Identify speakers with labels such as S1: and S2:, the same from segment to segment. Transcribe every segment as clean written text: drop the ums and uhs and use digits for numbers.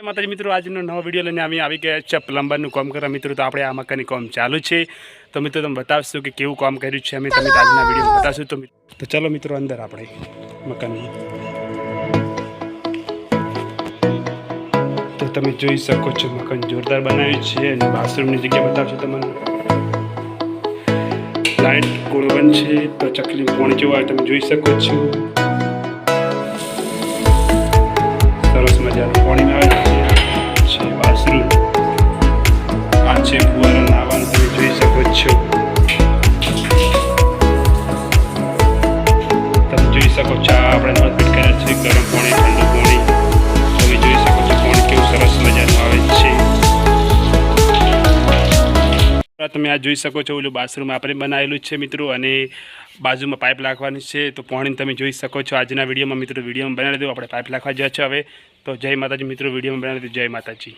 S1: માતાજી મિત્રો, આજનો નવો વિડીયો લઈને આવી ગયા છે પ્લમ્બરનું કામ કરવા મિત્રો. તો આપણે આ મકાનની કામ ચાલુ છે. તો મિત્રો તમે બતાવશું કે કેવું કામ કર્યું છે અમે તમને આજના વિડીયોમાં બતાવશું. તો ચાલો મિત્રો અંદર આપણે મકાનમાં. તો તમે જોઈ શકો છો મકાન જોરદાર બનાવ્યું છે અને બાથરૂમની જગ્યા બતાવશું તમને. લાઇટ કોણ બનશે તો ચકલી પાણી જેવું તમે જોઈ શકો છો. સરસ મજાનું પાણી આવે છે. બાથરૂમ આ છે ફુવારો નાવાનું તમે જોઈ શકો છો. તમે જોઈ શકો છો આપણે નળ ફિટ કર્યા છે. ગરમ પાણી ઠંડુ પાણી તમે જોઈ શકો છો. પાણી કેવું સરસ મજાનું આવે છે. તમે આ જોઈ શકો છો ઓલું બાથરૂમ આપણે બનાવેલું છે મિત્રો અને બાજુમાં પાઇપ નાખવાની છે. તો પાણી તમે જોઈ શકો છો. આજના વિડીયોમાં મિત્રો બનાવી દો. આપણે પાઇપ નાખવા જાય છે હવે. તો જય માતાજી મિત્રો, વિડીયોમાં બનાવી દો. જય માતાજી.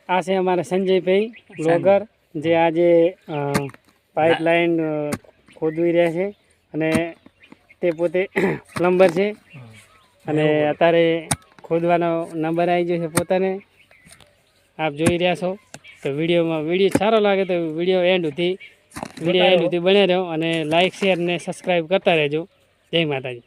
S2: આ છે અમારા સંજયભાઈ બ્લોગર જે આજે પાઇપલાઇન ખોદવી રહ્યા છે અને તે પોતે પ્લમ્બર છે અને અત્યારે ખોદવાનો નંબર આવી ગયો છે પોતાને. આપ જોઈ રહ્યા છો. તો વિડીયો સારો લાગે તો વિડીયો એન્ડ સુધી બને રહ્યો અને લાઇક શેર ને સબસ્ક્રાઈબ કરતા રહેજો. જય માતાજી.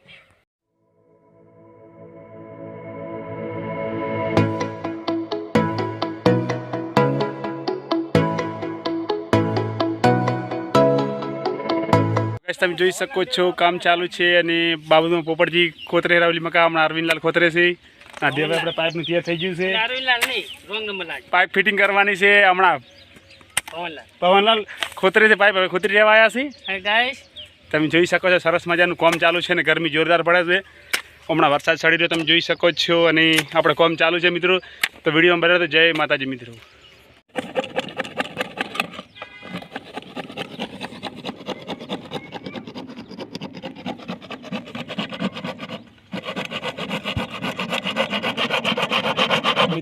S1: તમે જોઈ શકો છો કામ ચાલુ છે અને બાબુનો પોપટજી ખોતરે રાવલી મકા હમણાં અરવિંદલાલ ખોતરે છે. હવે આપણે પાઇપનું તૈયાર થઈ ગયું છે. પાઇપ ફિટિંગ કરવાની છે હમણાં. પવનલાલ ખોતરે છે પાઇપ હવે ખોતરી રહેવા આવ્યા છે. તમે જોઈ શકો છો સરસ મજાનું કામ ચાલુ છે અને ગરમી જોરદાર પડે છે. હમણાં વરસાદ ચડી રહ્યો તમે જોઈ શકો છો અને આપણે કામ ચાલુ છે મિત્રો. તો વિડીયોમાં બરાબર તો જય માતાજી મિત્રો.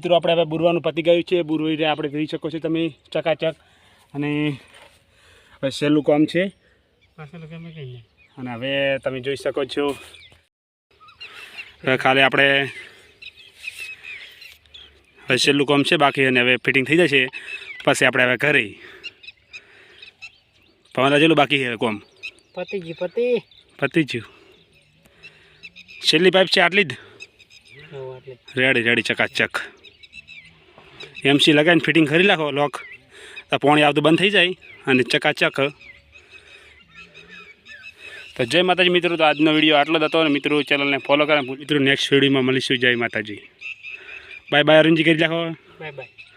S1: મિત્રો આપણે હવે બુરવાનું પતી ગયું છે. બુરવી આપણે જોઈ શકો છો તમે ચકાચક અને હવે સહેલું કામ છે અને હવે તમે જોઈ શકો છો ખાલી આપણે હવે સહેલું કામ છે બાકી અને હવે ફિટિંગ થઈ જશે પછી આપણે હવે ઘરે પવન જેલું બાકી છે કામ પતી ગયું. છેલ્લી પાઇપ છે આટલી જ રેડી ચકાચક. એમસી લગાવીને ફિટિંગ કરી નાખો લોક તો પાણી આવતું બંધ થઈ જાય અને ચકાચક. તો જય માતાજી મિત્રો. તો આજનો વિડીયો આટલો જ હતો અને મિત્રો ચેનલને ફોલો કરે મિત્રો. નેક્સ્ટ વિડીયોમાં મળીશું. જય માતાજી. Bye bye. અરુણજી કરી નાખો. Bye bye.